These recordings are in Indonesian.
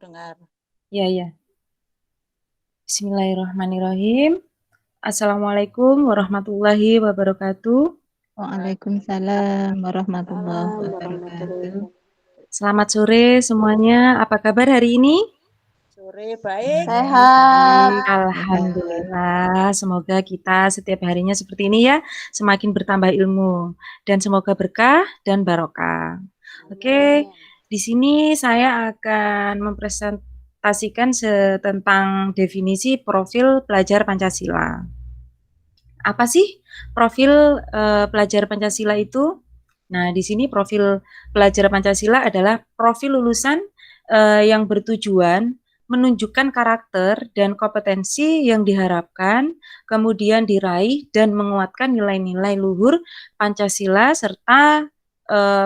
Dengar. Ya, ya. Bismillahirrahmanirrahim. Assalamualaikum warahmatullahi wabarakatuh. Waalaikumsalam warahmatullahi Waalaikumsalam warahmatullahi wabarakatuh. wabarakatuh. Selamat sore semuanya. Apa kabar hari ini? Sore baik. Sehat. Baik. Sehat. Alhamdulillah. Semoga kita setiap harinya seperti ini ya, semakin bertambah ilmu dan semoga berkah dan barokah. Oke, Amin. di sini saya akan mempresentasikan tentang definisi profil pelajar Pancasila. Apa sih profil pelajar Pancasila itu? Nah, di sini profil pelajar Pancasila adalah profil lulusan yang bertujuan menunjukkan karakter dan kompetensi yang diharapkan, kemudian diraih dan menguatkan nilai-nilai luhur Pancasila serta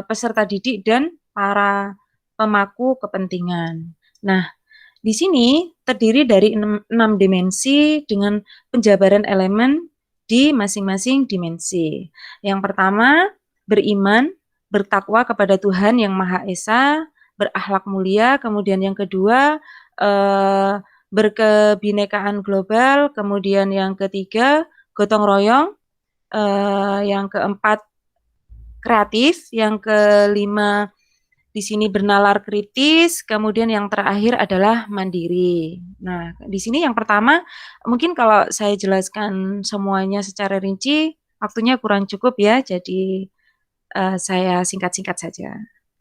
peserta didik dan para pemaku kepentingan. Nah, di sini terdiri dari 6 dimensi dengan penjabaran elemen di masing-masing dimensi. Yang pertama, beriman, bertakwa kepada Tuhan yang Maha Esa, berakhlak mulia. Kemudian yang kedua, berkebinekaan global. Kemudian yang ketiga, gotong royong. Yang keempat, kreatif. Yang kelima, di sini bernalar kritis, kemudian yang terakhir adalah mandiri. Nah, di sini yang pertama, mungkin kalau saya jelaskan semuanya secara rinci, waktunya kurang cukup ya, jadi saya singkat-singkat saja.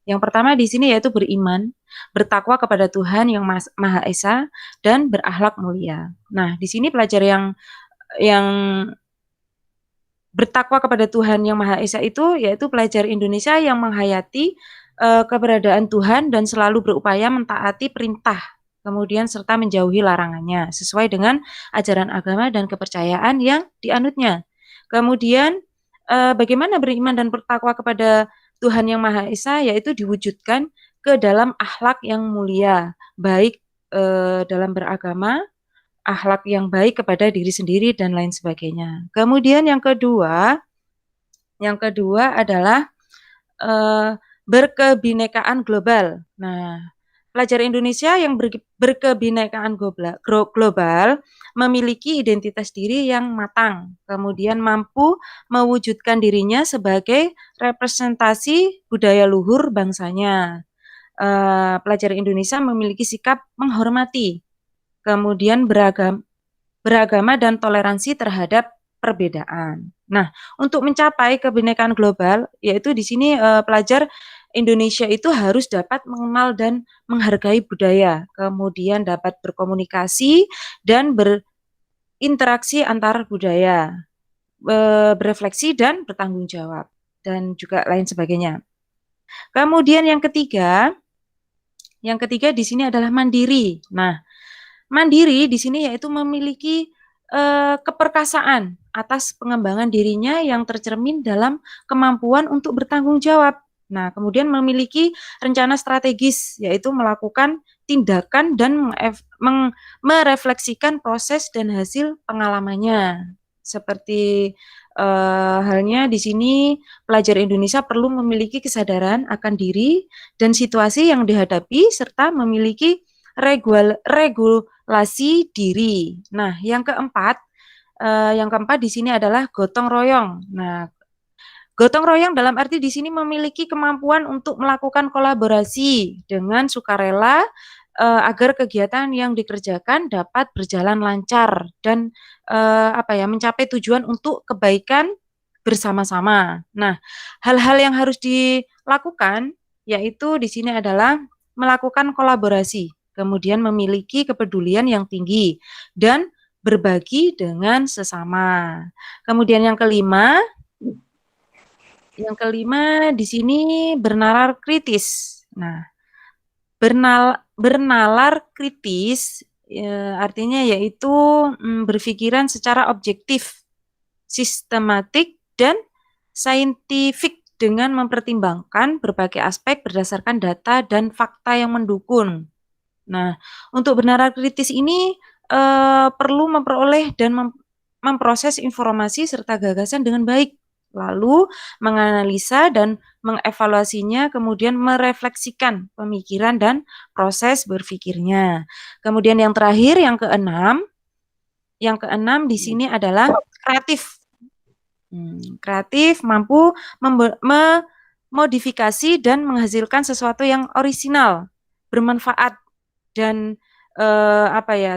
Yang pertama di sini yaitu beriman, bertakwa kepada Tuhan yang Maha Esa, dan berakhlak mulia. Nah, di sini pelajar yang bertakwa kepada Tuhan yang Maha Esa itu yaitu pelajar Indonesia yang menghayati keberadaan Tuhan dan selalu berupaya mentaati perintah, kemudian serta menjauhi larangannya sesuai dengan ajaran agama dan kepercayaan yang dianutnya. Kemudian bagaimana beriman dan bertakwa kepada Tuhan yang Maha Esa yaitu diwujudkan ke dalam akhlak yang mulia, baik dalam beragama, akhlak yang baik kepada diri sendiri dan lain sebagainya. Kemudian yang kedua adalah berkebinekaan global. Nah, pelajar Indonesia yang berkebinekaan global memiliki identitas diri yang matang, kemudian mampu mewujudkan dirinya sebagai representasi budaya luhur bangsanya. Pelajar Indonesia memiliki sikap menghormati, kemudian beragama dan toleransi terhadap perbedaan. Nah, untuk mencapai kebinekaan global, yaitu di sini pelajar Indonesia itu harus dapat mengenal dan menghargai budaya, kemudian dapat berkomunikasi dan berinteraksi antar budaya, berefleksi dan bertanggung jawab, dan juga lain sebagainya. Kemudian yang ketiga di sini adalah mandiri. Nah, mandiri di sini yaitu memiliki keperkasaan atas pengembangan dirinya yang tercermin dalam kemampuan untuk bertanggung jawab. Nah, kemudian memiliki rencana strategis, yaitu melakukan tindakan dan merefleksikan proses dan hasil pengalamannya. Seperti halnya di sini, pelajar Indonesia perlu memiliki kesadaran akan diri dan situasi yang dihadapi, serta memiliki regulasi diri. Nah, yang keempat di sini adalah gotong royong. Nah, gotong royong dalam arti di sini memiliki kemampuan untuk melakukan kolaborasi dengan sukarela agar kegiatan yang dikerjakan dapat berjalan lancar dan mencapai tujuan untuk kebaikan bersama-sama. Nah, hal-hal yang harus dilakukan yaitu di sini adalah melakukan kolaborasi, kemudian memiliki kepedulian yang tinggi dan berbagi dengan sesama. Kemudian yang kelima di sini bernalar kritis. Nah, bernalar kritis artinya yaitu berpikiran secara objektif, sistematik, dan saintifik dengan mempertimbangkan berbagai aspek berdasarkan data dan fakta yang mendukung. Nah, untuk bernalar kritis ini perlu memperoleh dan memproses informasi serta gagasan dengan baik. lalu menganalisa dan mengevaluasinya, kemudian merefleksikan pemikiran dan proses berpikirnya. Kemudian yang terakhir, yang keenam di sini adalah kreatif. Kreatif mampu memodifikasi dan menghasilkan sesuatu yang orisinal, bermanfaat dan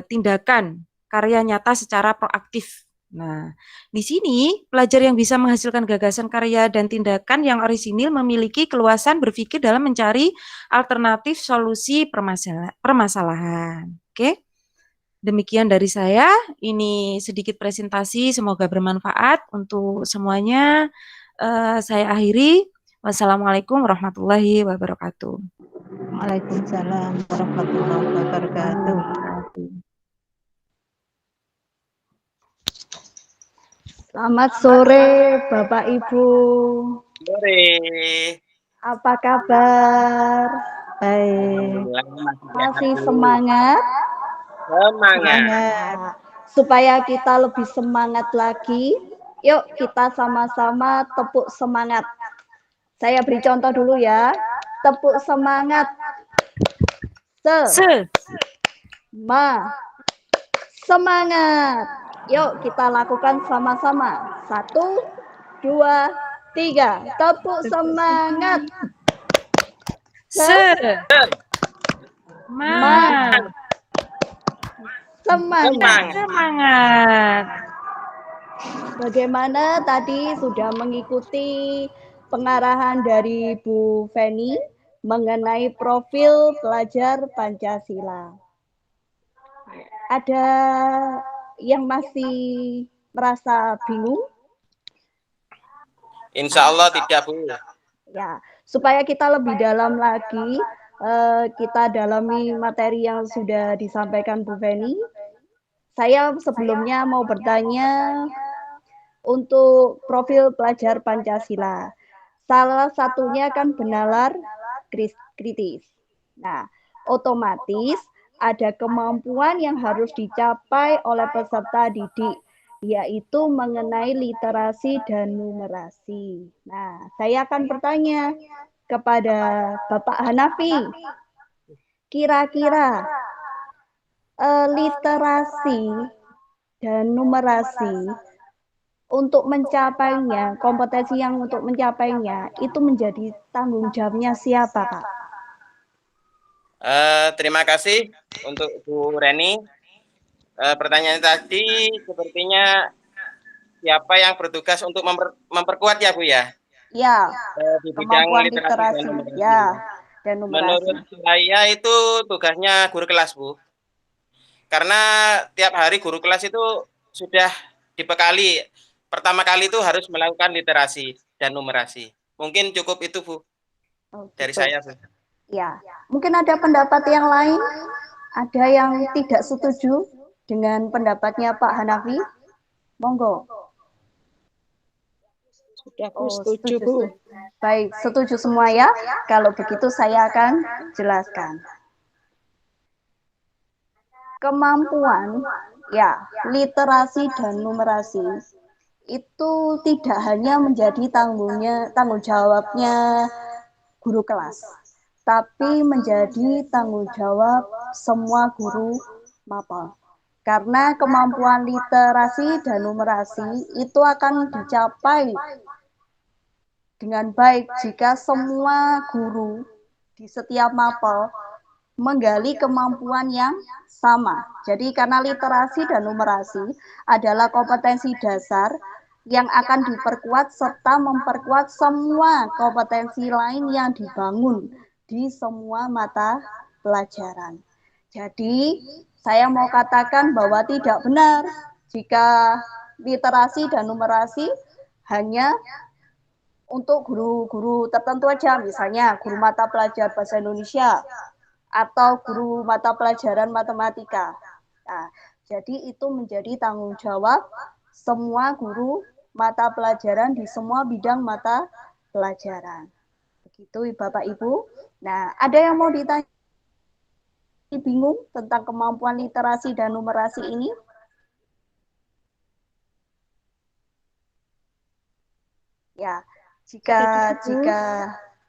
tindakan karya nyata secara proaktif. Nah, di sini pelajar yang bisa menghasilkan gagasan karya dan tindakan yang orisinil memiliki keluasan berpikir dalam mencari alternatif solusi permasalahan. Oke. Demikian dari saya, ini sedikit presentasi, semoga bermanfaat untuk semuanya. Saya akhiri. Wassalamualaikum warahmatullahi wabarakatuh. Waalaikumsalam warahmatullahi wabarakatuh. Selamat sore, Bapak Ibu. Sore. Apa kabar? Baik. Masih semangat? Semangat. Supaya kita lebih semangat lagi, yuk kita sama-sama tepuk semangat. Saya beri contoh dulu ya. Tepuk semangat. Semangat. Yuk kita lakukan sama-sama. 1, 2, 3. Tepuk semangat. Semangat. Bagaimana tadi sudah mengikuti pengarahan dari Bu Feni mengenai profil pelajar Pancasila. Ada yang masih merasa bingung? Insya Allah tidak, Bu. Ya, supaya kita lebih dalam lagi, kita dalami materi yang sudah disampaikan Bu Feni. Saya sebelumnya mau bertanya untuk profil pelajar Pancasila. Salah satunya kan benalar kritis. Nah, otomatis ada kemampuan yang harus dicapai oleh peserta didik, yaitu mengenai literasi dan numerasi. Nah, saya akan bertanya kepada Bapak Hanafi, kira-kira literasi dan numerasi untuk mencapainya, kompetensi yang untuk mencapainya, itu menjadi tanggung jawabnya siapa, Kak? Terima kasih untuk Bu Reni. Pertanyaan tadi sepertinya siapa yang bertugas untuk memperkuat ya, Bu ya? Ya, di bidang literasi dan numerasi. Ya, dan numerasi. Menurut saya itu tugasnya guru kelas, Bu. Karena tiap hari guru kelas itu sudah dibekali, pertama kali itu harus melakukan literasi dan numerasi. Mungkin cukup itu, Bu. Dari saya, Bu. Ya, mungkin ada pendapat yang lain? Ada yang tidak setuju dengan pendapatnya Pak Hanafi? Monggo. Sudah, Bu, setuju, Bu. Baik, setuju semua ya? Kalau begitu saya akan jelaskan. Kemampuan, ya, literasi dan numerasi itu tidak hanya menjadi tanggung jawabnya guru kelas, tapi menjadi tanggung jawab semua guru mapel. Karena kemampuan literasi dan numerasi itu akan dicapai dengan baik jika semua guru di setiap mapel menggali kemampuan yang sama. Jadi karena literasi dan numerasi adalah kompetensi dasar yang akan diperkuat serta memperkuat semua kompetensi lain yang dibangun di semua mata pelajaran. Jadi saya mau katakan bahwa tidak benar jika literasi dan numerasi hanya untuk guru-guru tertentu aja, misalnya guru mata pelajaran bahasa Indonesia atau guru mata pelajaran matematika. Nah, jadi itu menjadi tanggung jawab semua guru mata pelajaran di semua bidang mata pelajaran. Begitu Bapak Ibu. Nah, ada yang mau ditanya, bingung tentang kemampuan literasi dan numerasi ini? Jika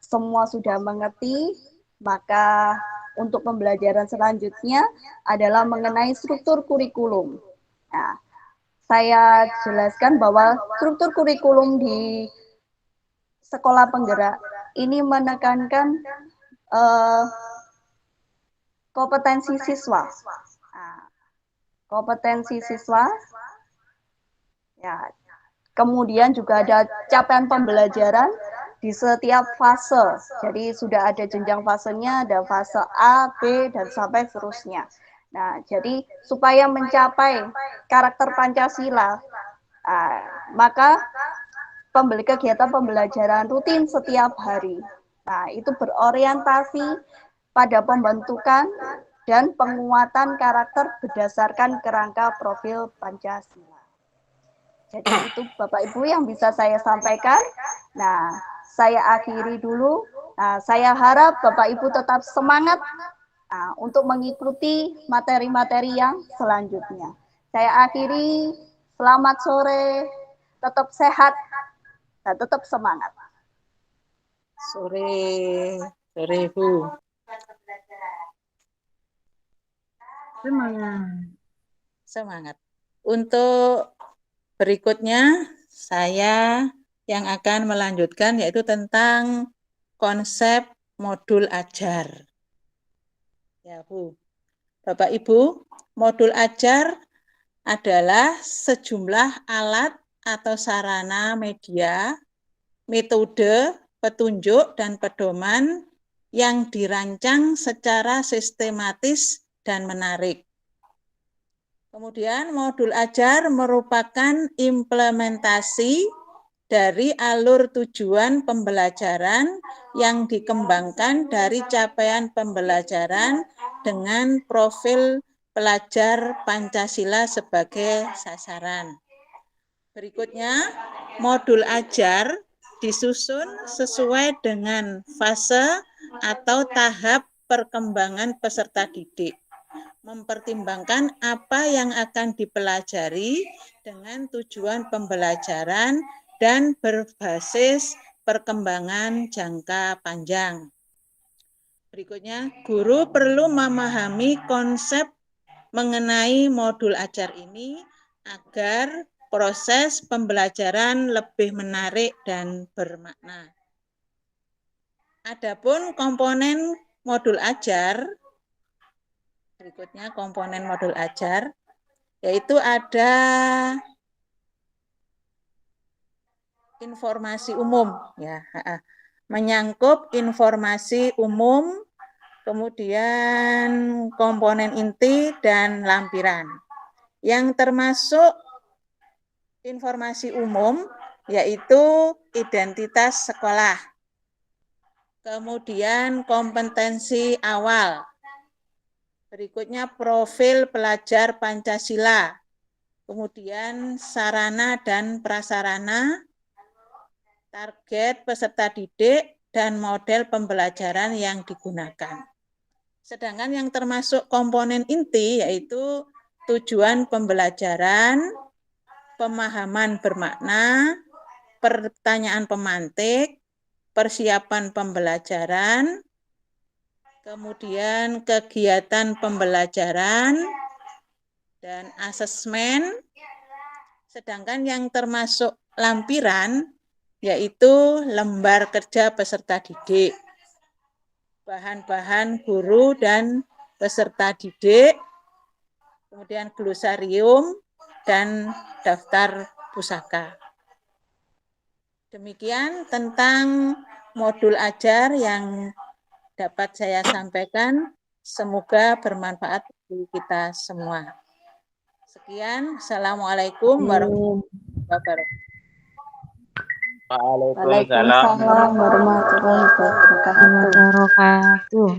semua sudah mengerti, maka untuk pembelajaran selanjutnya adalah mengenai struktur kurikulum. Nah, saya jelaskan bahwa struktur kurikulum di sekolah penggerak ini menekankan kompetensi siswa. Nah, kompetensi siswa, ya, kemudian juga ada capaian pembelajaran di setiap fase. Jadi sudah ada jenjang fasenya, ada fase A, B, dan sampai seterusnya. Nah, jadi supaya mencapai karakter Pancasila, maka kegiatan pembelajaran rutin setiap hari. Nah, itu berorientasi pada pembentukan dan penguatan karakter berdasarkan kerangka profil Pancasila. Jadi itu Bapak Ibu yang bisa saya sampaikan. Nah, saya akhiri dulu. Nah, saya harap Bapak Ibu tetap semangat untuk mengikuti materi-materi yang selanjutnya. Saya akhiri, selamat sore, tetap sehat, dan tetap semangat. Sore Bu. Semangat. Untuk berikutnya saya yang akan melanjutkan yaitu tentang konsep modul ajar. Ya Bu. Bapak Ibu, modul ajar adalah sejumlah alat atau sarana media, metode, petunjuk, dan pedoman yang dirancang secara sistematis dan menarik. Kemudian modul ajar merupakan implementasi dari alur tujuan pembelajaran yang dikembangkan dari capaian pembelajaran dengan profil pelajar Pancasila sebagai sasaran. Berikutnya, modul ajar disusun sesuai dengan fase atau tahap perkembangan peserta didik, mempertimbangkan apa yang akan dipelajari dengan tujuan pembelajaran dan berbasis perkembangan jangka panjang. Berikutnya, guru perlu memahami konsep mengenai modul ajar ini agar proses pembelajaran lebih menarik dan bermakna. Adapun komponen modul ajar, berikutnya komponen modul ajar, yaitu ada informasi umum, ya, menyangkup informasi umum, kemudian komponen inti dan lampiran. Yang termasuk informasi umum yaitu identitas sekolah, kemudian kompetensi awal, berikutnya profil pelajar Pancasila, kemudian sarana dan prasarana, target peserta didik, dan model pembelajaran yang digunakan. Sedangkan yang termasuk komponen inti yaitu tujuan pembelajaran, pemahaman bermakna, pertanyaan pemantik, persiapan pembelajaran, kemudian kegiatan pembelajaran, dan asesmen. Sedangkan yang termasuk lampiran yaitu lembar kerja peserta didik, bahan-bahan guru dan peserta didik, kemudian glosarium, dan daftar pusaka. Demikian tentang modul ajar yang dapat saya sampaikan. Semoga bermanfaat bagi kita semua. Sekian, Assalamualaikum warahmatullahi wabarakatuh. Waalaikumsalam warahmatullahi wabarakatuh.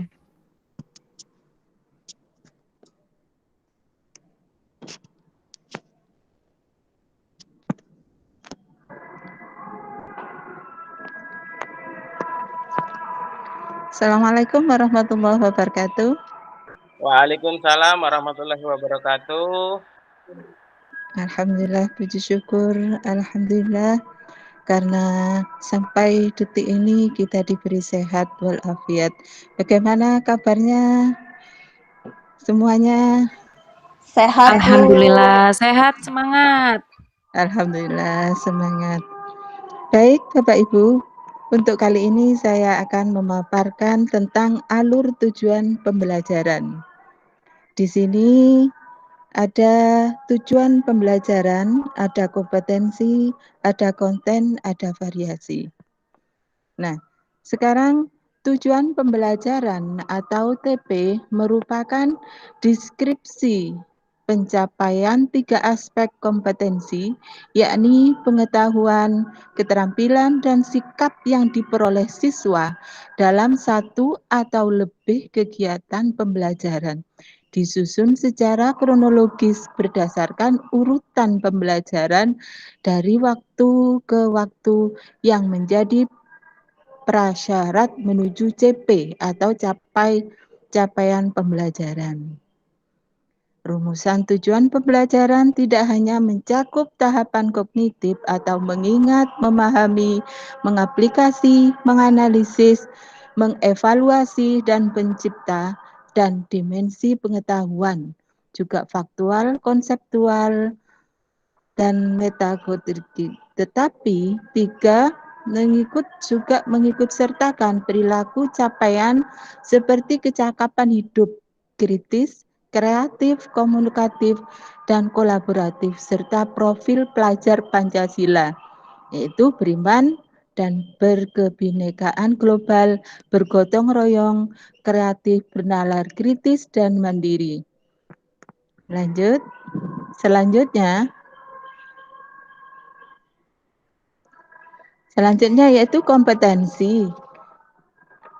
Assalamualaikum warahmatullahi wabarakatuh. Waalaikumsalam warahmatullahi wabarakatuh. Alhamdulillah, puji syukur, alhamdulillah. karena sampai detik ini kita diberi sehat walafiat. Bagaimana kabarnya semuanya? Sehat, Bu. Alhamdulillah sehat, semangat. Alhamdulillah semangat. Baik Bapak Ibu, untuk kali ini saya akan memaparkan tentang alur tujuan pembelajaran. Di sini ada tujuan pembelajaran, ada kompetensi, ada konten, ada variasi. Nah, sekarang tujuan pembelajaran atau TP merupakan deskripsi pencapaian 3 aspek kompetensi, yakni pengetahuan, keterampilan, dan sikap yang diperoleh siswa dalam satu atau lebih kegiatan pembelajaran, disusun secara kronologis berdasarkan urutan pembelajaran dari waktu ke waktu yang menjadi prasyarat menuju CP atau capaian pembelajaran. Rumusan tujuan pembelajaran tidak hanya mencakup tahapan kognitif atau mengingat, memahami, mengaplikasi, menganalisis, mengevaluasi, dan pencipta, dan dimensi pengetahuan, juga faktual, konseptual, dan metagogirik. Tetapi juga mengikut sertakan perilaku capaian seperti kecakapan hidup, kritis, kreatif, komunikatif, dan kolaboratif, serta profil pelajar Pancasila, yaitu beriman dan berkebinekaan global, bergotong royong, kreatif, bernalar kritis, dan mandiri. Selanjutnya yaitu kompetensi.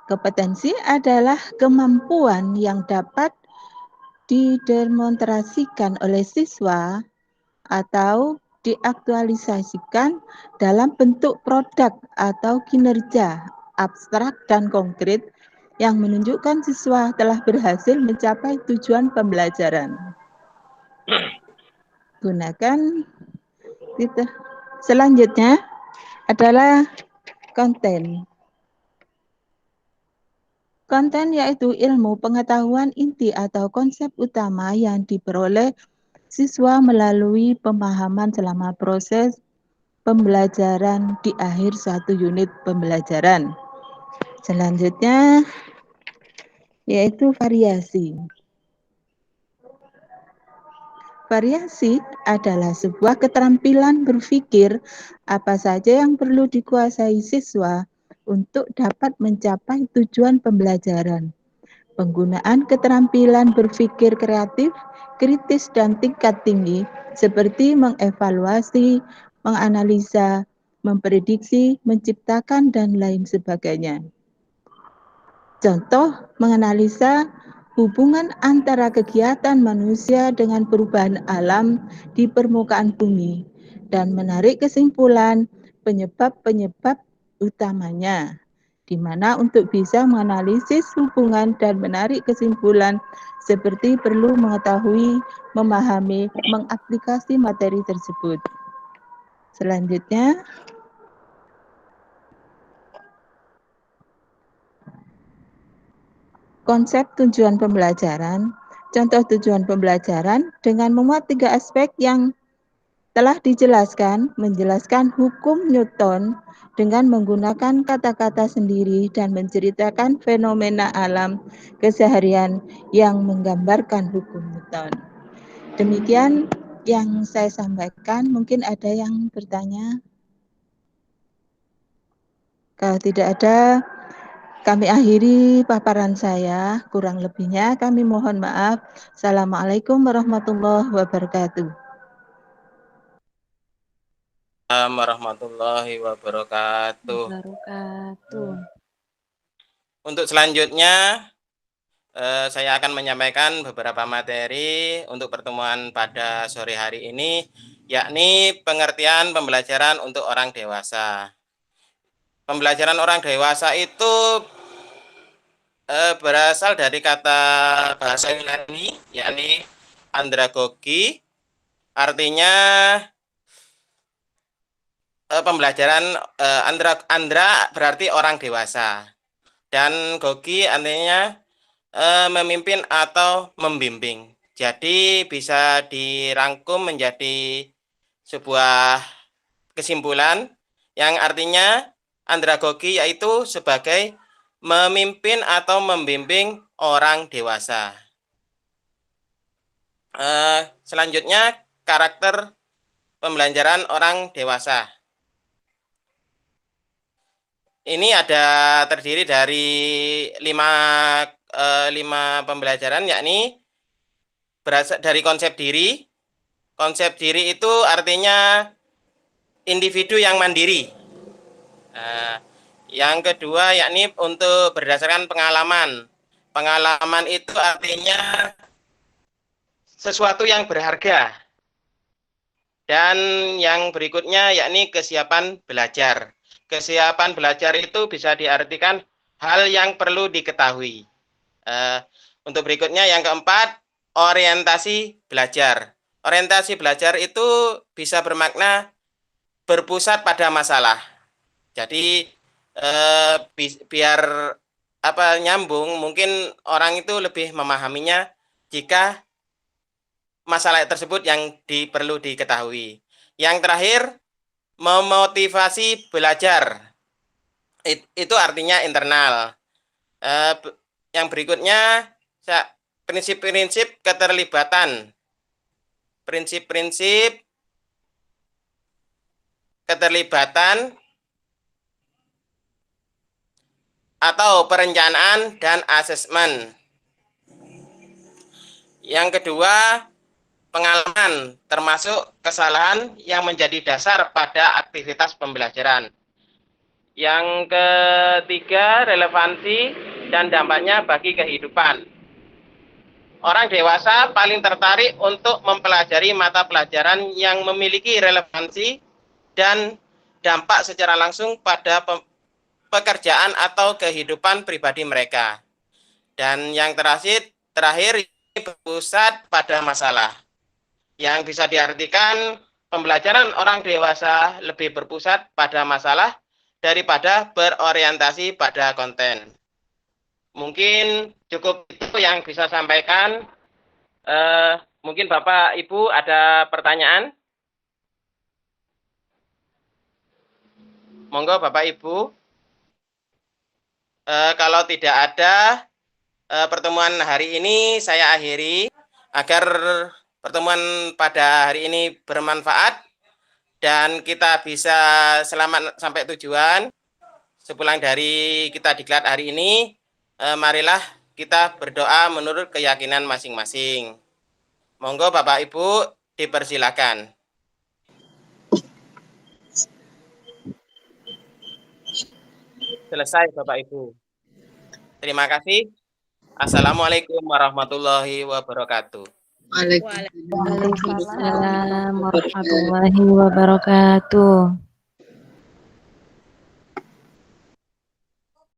Kompetensi adalah kemampuan yang dapat didemonstrasikan oleh siswa atau diaktualisasikan dalam bentuk produk atau kinerja abstrak dan konkret yang menunjukkan siswa telah berhasil mencapai tujuan pembelajaran. Selanjutnya adalah konten. Konten yaitu ilmu pengetahuan inti atau konsep utama yang diperoleh siswa melalui pemahaman selama proses pembelajaran di akhir suatu unit pembelajaran. Selanjutnya yaitu variasi. Variasi adalah sebuah keterampilan berpikir apa saja yang perlu dikuasai siswa untuk dapat mencapai tujuan pembelajaran. Penggunaan keterampilan berpikir kreatif, kritis, dan tingkat tinggi seperti mengevaluasi, menganalisa, memprediksi, menciptakan, dan lain sebagainya. Contoh, menganalisa hubungan antara kegiatan manusia dengan perubahan alam di permukaan bumi dan menarik kesimpulan penyebab-penyebab utamanya, di mana untuk bisa menganalisis hubungan dan menarik kesimpulan seperti perlu mengetahui, memahami, mengaplikasi materi tersebut. Selanjutnya, konsep tujuan pembelajaran. Contoh tujuan pembelajaran dengan memuat 3 aspek yang telah dijelaskan, menjelaskan hukum Newton dengan menggunakan kata-kata sendiri dan menceritakan fenomena alam keseharian yang menggambarkan hukum Newton. Demikian yang saya sampaikan, mungkin ada yang bertanya? Kalau tidak ada, kami akhiri paparan saya. Kurang lebihnya kami mohon maaf. Assalamualaikum warahmatullahi wabarakatuh. Warahmatullahi wabarakatuh. Untuk selanjutnya, saya akan menyampaikan beberapa materi untuk pertemuan pada sore hari ini, yakni pengertian pembelajaran untuk orang dewasa. Pembelajaran orang dewasa itu berasal dari kata bahasa Yunani, yakni andragogi, artinya pembelajaran Andra berarti orang dewasa, dan Gogi artinya memimpin atau membimbing. Jadi bisa dirangkum menjadi sebuah kesimpulan yang artinya andragogi yaitu sebagai memimpin atau membimbing orang dewasa. Selanjutnya karakter pembelajaran orang dewasa. Ini ada terdiri dari 5 pembelajaran, yakni berasal dari konsep diri. Konsep diri itu artinya individu yang mandiri. Yang kedua yakni untuk berdasarkan pengalaman. Pengalaman itu artinya sesuatu yang berharga. Dan yang berikutnya yakni kesiapan belajar. Kesiapan belajar itu bisa diartikan hal yang perlu diketahui. Untuk berikutnya yang keempat, orientasi belajar. Orientasi belajar itu bisa bermakna berpusat pada masalah. Jadi biar nyambung, mungkin orang itu lebih memahaminya jika masalah tersebut yang perlu diketahui. Yang terakhir, memotivasi belajar. Itu artinya internal. Yang berikutnya, prinsip-prinsip keterlibatan. Prinsip-prinsip keterlibatan atau perencanaan dan asesmen. Yang kedua, pengalaman, termasuk kesalahan yang menjadi dasar pada aktivitas pembelajaran. Yang ketiga, relevansi dan dampaknya bagi kehidupan. Orang dewasa paling tertarik untuk mempelajari mata pelajaran yang memiliki relevansi dan dampak secara langsung pada pekerjaan atau kehidupan pribadi mereka. Dan yang terakhir berpusat pada masalah. Yang bisa diartikan pembelajaran orang dewasa lebih berpusat pada masalah daripada berorientasi pada konten. Mungkin cukup itu yang bisa sampaikan. Mungkin Bapak Ibu ada pertanyaan? Monggo Bapak Ibu. Kalau tidak ada, pertemuan hari ini saya akhiri agar pertemuan pada hari ini bermanfaat dan kita bisa selamat sampai tujuan. Sepulang dari kita diklat hari ini, marilah kita berdoa menurut keyakinan masing-masing. Monggo Bapak Ibu dipersilakan. Selesai Bapak Ibu. Terima kasih. Assalamualaikum warahmatullahi wabarakatuh. Waalaikumsalam warahmatullahi wabarakatuh.